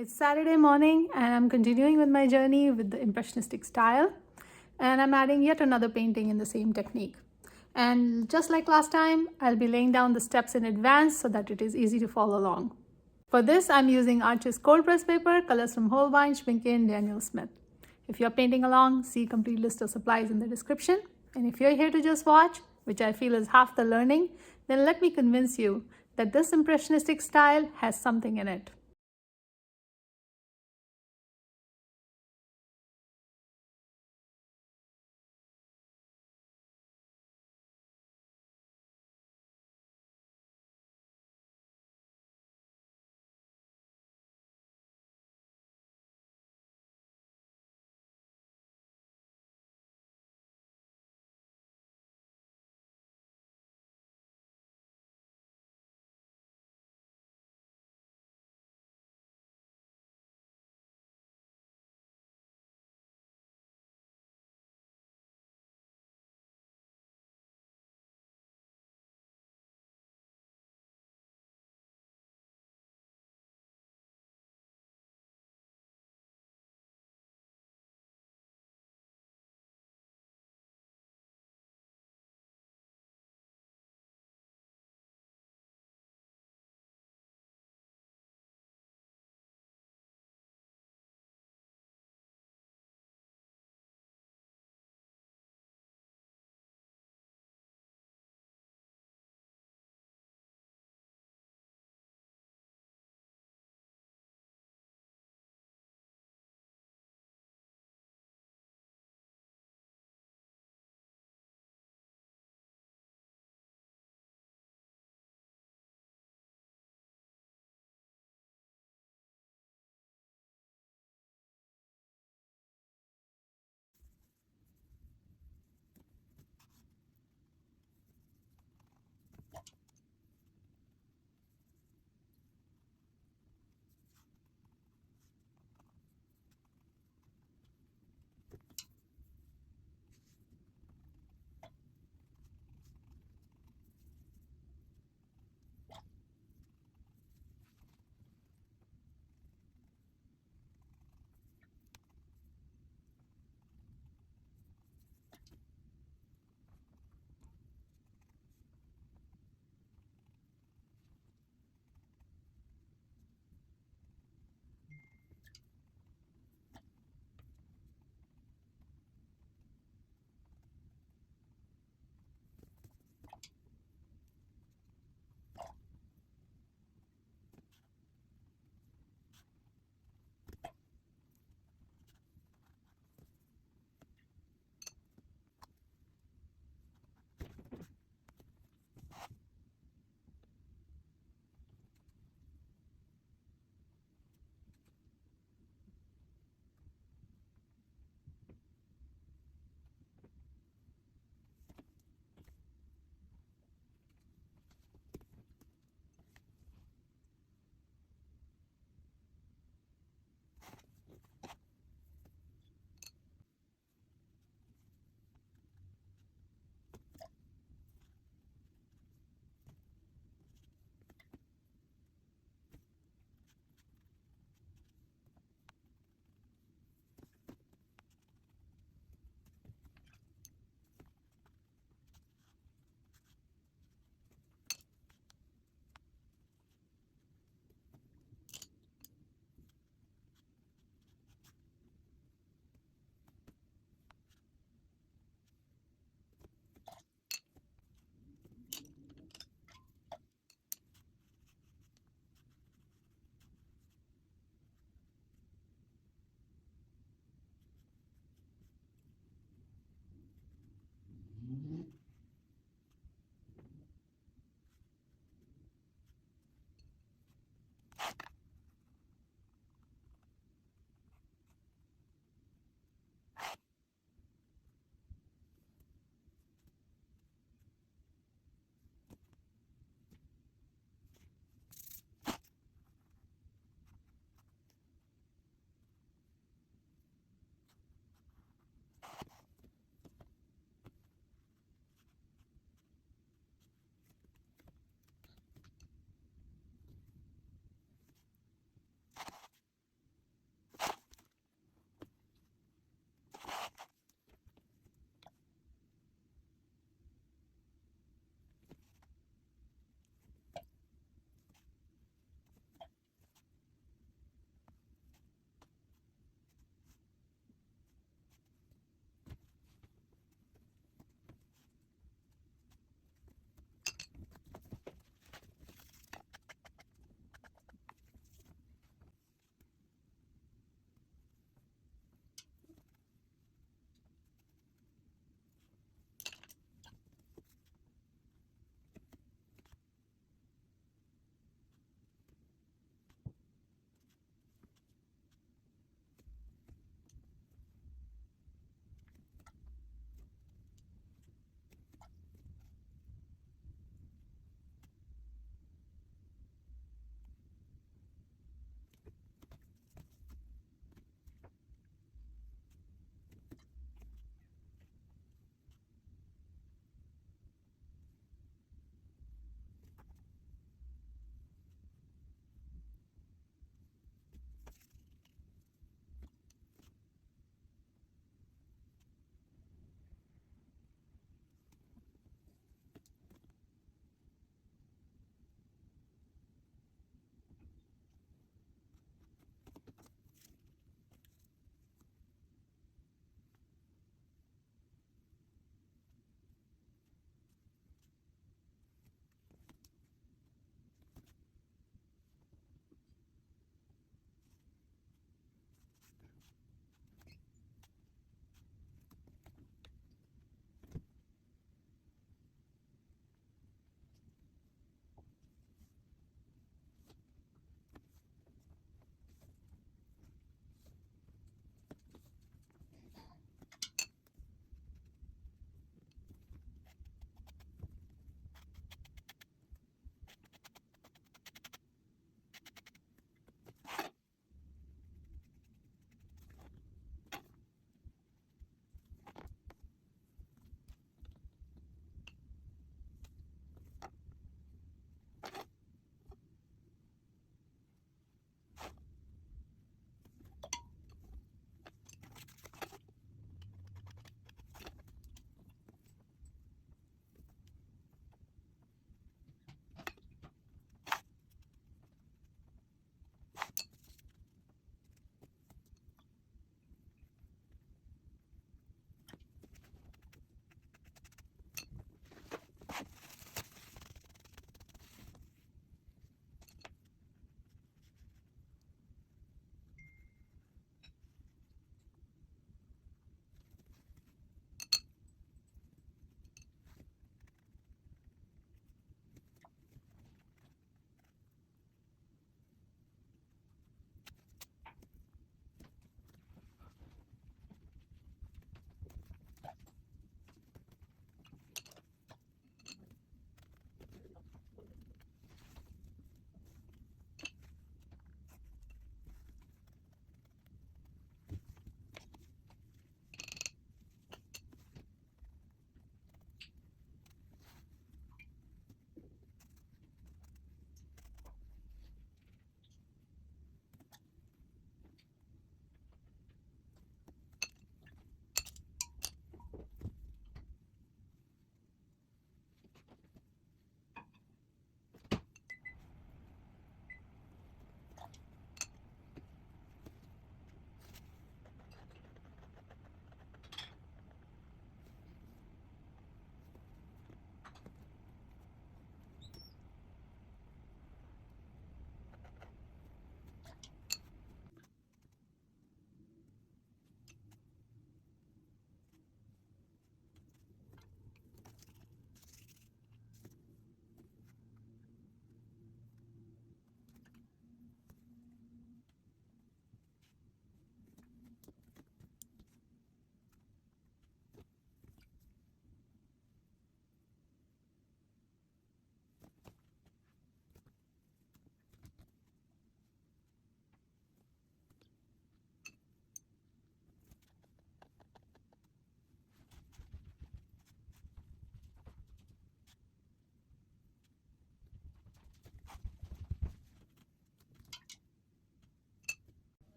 It's Saturday morning and I'm continuing with my journey with the Impressionistic style, and I'm adding yet another painting in the same technique. And just like last time, I'll be laying down the steps in advance so that it is easy to follow along. For this, I'm using Arches cold press paper, colors from Holbein, Schminke and Daniel Smith. If you're painting along, see complete list of supplies in the description. And if you're here to just watch, which I feel is half the learning, then let me convince you that this Impressionistic style has something in it.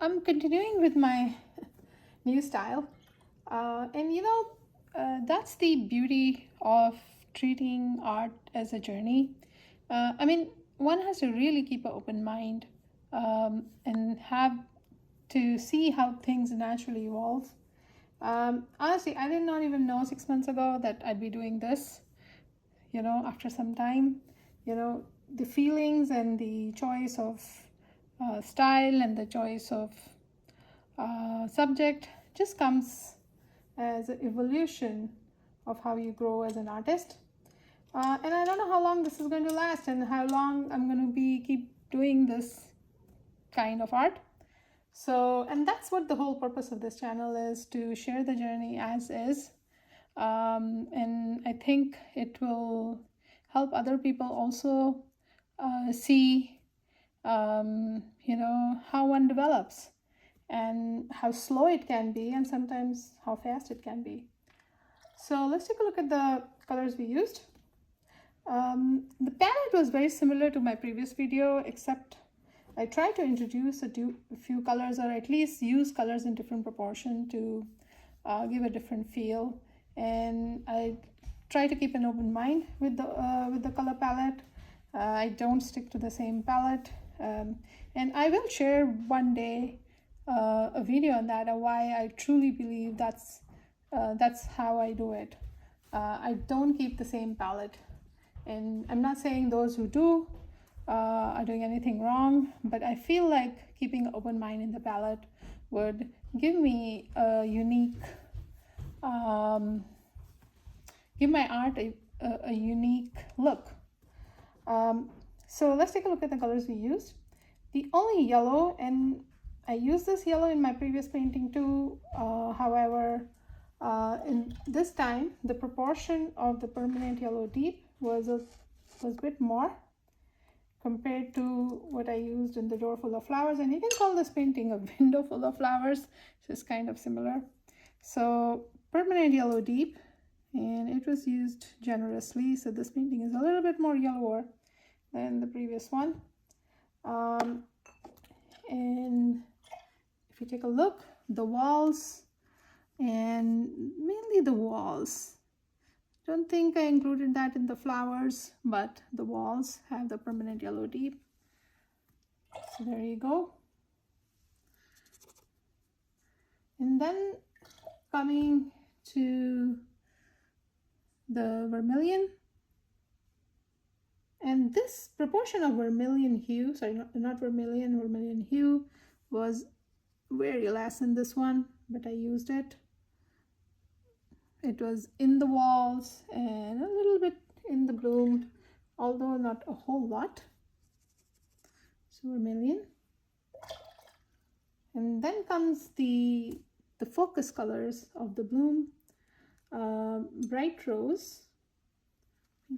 I'm continuing with my new style. And that's the beauty of treating art as a journey. I mean, one has to really keep an open mind and have to see how things naturally evolve. Honestly, I did not even know 6 months ago that I'd be doing this, after some time. The feelings and the choice of style and the choice of subject just comes as an evolution of how you grow as an artist. And I don't know how long this is going to last and how long I'm going to keep doing this kind of art. So, and that's what the whole purpose of this channel is, to share the journey as is. And I think it will help other people also see, how one develops and how slow it can be and sometimes how fast it can be. So let's take a look at the colors we used. The palette was very similar to my previous video, except I tried to introduce a few colors, or at least use colors in different proportion to give a different feel. And I try to keep an open mind with the color palette. I don't stick to the same palette. And I will share one day a video on that, why I truly believe that's how I do it. I don't keep the same palette. And I'm not saying those who do are doing anything wrong, but I feel like keeping an open mind in the palette would give me a unique, give my art a unique look. So let's take a look at the colors we used. The only yellow, and I used this yellow in my previous painting too, however, in this time the proportion of the permanent yellow deep was a bit more compared to what I used in the door full of flowers. And you can call this painting a window full of flowers, so it's kind of similar. So permanent yellow deep, and it was used generously, so this painting is a little bit more yellower than the previous one. And if you take a look, the walls, and mainly the walls, don't think I included that in the flowers, but the walls have the permanent yellow deep. So there you go. And then coming to the vermilion, and this proportion of vermilion hue, sorry, not vermilion, vermilion hue was very less in this one, but I used it. It was in the walls and a little bit in the bloom, although not a whole lot. So vermilion. And then comes the focus colors of the bloom. Bright rose.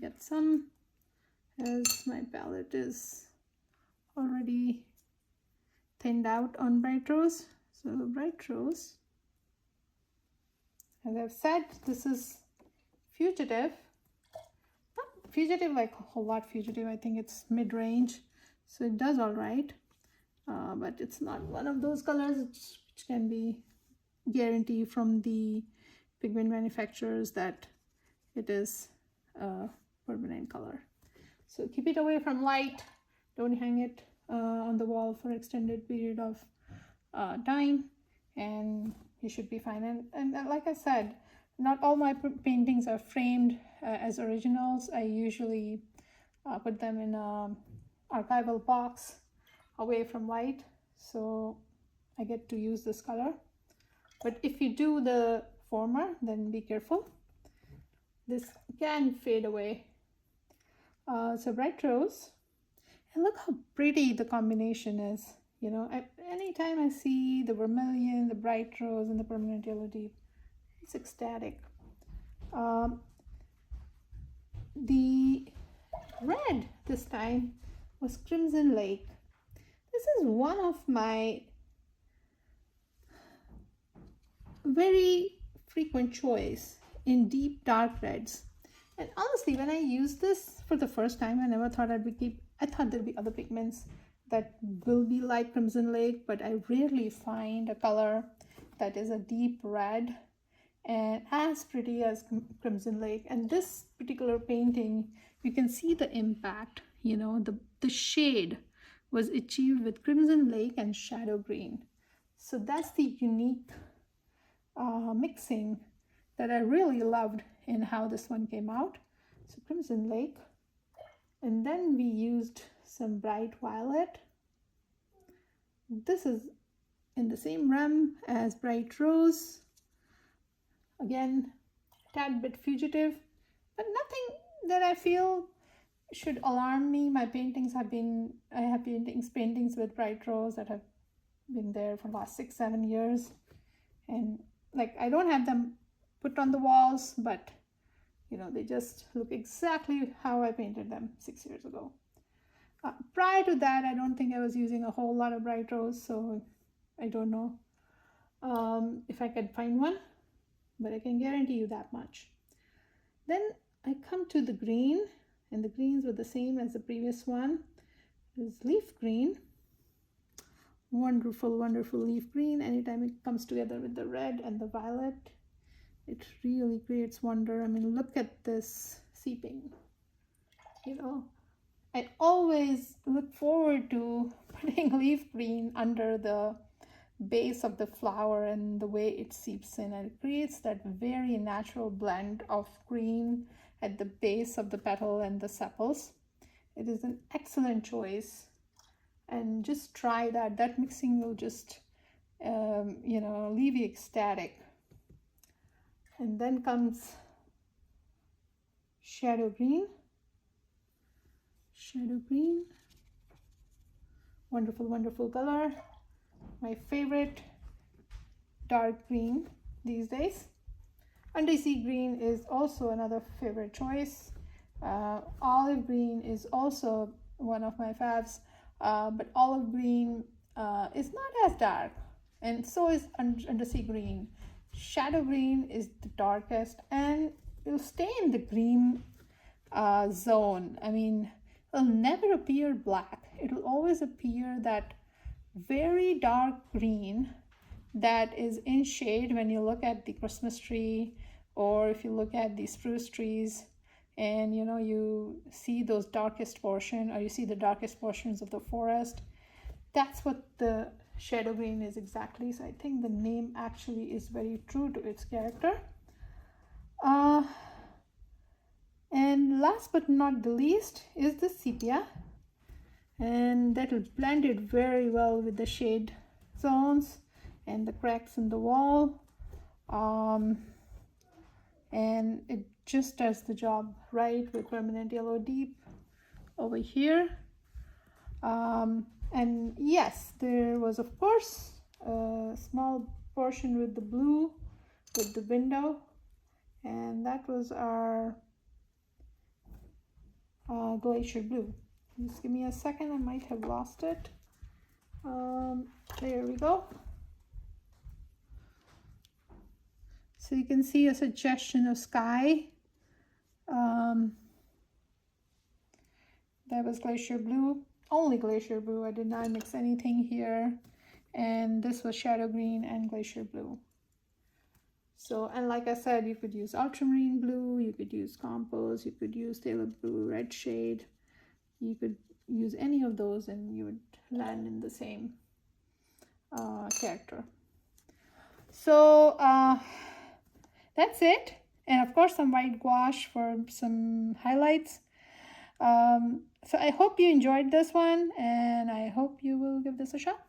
Get some, as my palette is already thinned out on bright rose. So bright rose. As I've said, this is fugitive. Not fugitive like a whole lot fugitive. I think it's mid-range, so it does all right. But it's not one of those colors which can be guaranteed from the pigment manufacturers that it is a permanent color. So keep it away from light. Don't hang it on the wall for extended period of time, and you should be fine. And like I said, not all my paintings are framed as originals. I usually put them in an archival box away from light, so I get to use this color. But if you do the former, then be careful. This can fade away. So bright rose, and look how pretty the combination is. Anytime I see the vermilion, the bright rose, and the permanent yellow deep, it's ecstatic. The red this time was Crimson Lake. This is one of my very frequent choice in deep dark reds. And honestly, when I used this for the first time, I never thought I thought there'd be other pigments that will be like Crimson Lake, but I rarely find a color that is a deep red and as pretty as Crimson Lake. And this particular painting, you can see the impact, you know, the shade was achieved with Crimson Lake and Shadow Green. So that's the unique mixing that I really loved in how this one came out. So Crimson Lake, and then we used some bright violet. This is in the same realm as bright rose. Again, tad bit fugitive, but nothing that I feel should alarm me. My paintings have been, I have paintings with bright rose that have been there for the last 6-7 years, and like I don't have them put on the walls, but you know, they just look exactly how I painted them 6 years ago. Prior to that, I don't think I was using a whole lot of bright rose, so I don't know if I could find one, but I can guarantee you that much. Then I come to the green, and the greens were the same as the previous one. It's leaf green. Wonderful, wonderful leaf green. Anytime it comes together with the red and the violet, it really creates wonder. I mean, look at this seeping. You know, I always look forward to putting leaf green under the base of the flower and the way it seeps in, and it creates that very natural blend of green at the base of the petal and the sepals. It is an excellent choice, and just try that. That mixing will just you know, leave you ecstatic. And then comes shadow green. Shadow green, wonderful, wonderful color. My favorite dark green these days. Undersea green is also another favorite choice. Olive green is also one of my faves, but olive green is not as dark, and so is undersea green. Shadow green is the darkest, and it'll stay in the green zone. I mean, it'll never appear black. It'll always appear that very dark green that is in shade when you look at the Christmas tree, or if you look at the spruce trees, and you know, you see those darkest portion, or you see the darkest portions of the forest. That's what the shadow green is exactly. So I think the name actually is very true to its character. And last but not the least is the sepia, and that will blend it very well with the shade zones and the cracks in the wall, and it just does the job right with permanent yellow deep over here. And yes, there was of course a small portion with the blue with the window, and that was our glacier blue. Just give me a second, I might have lost it. There we go. So you can see a suggestion of sky. That was glacier blue, only glacier blue. I did not mix anything here. And this was shadow green and glacier blue. So, and like I said, you could use ultramarine blue, you could use compost, you could use Taylor blue red shade. You could use any of those and you would land in the same character. So that's it. And of course some white gouache for some highlights. So I hope you enjoyed this one, and I hope you will give this a shot.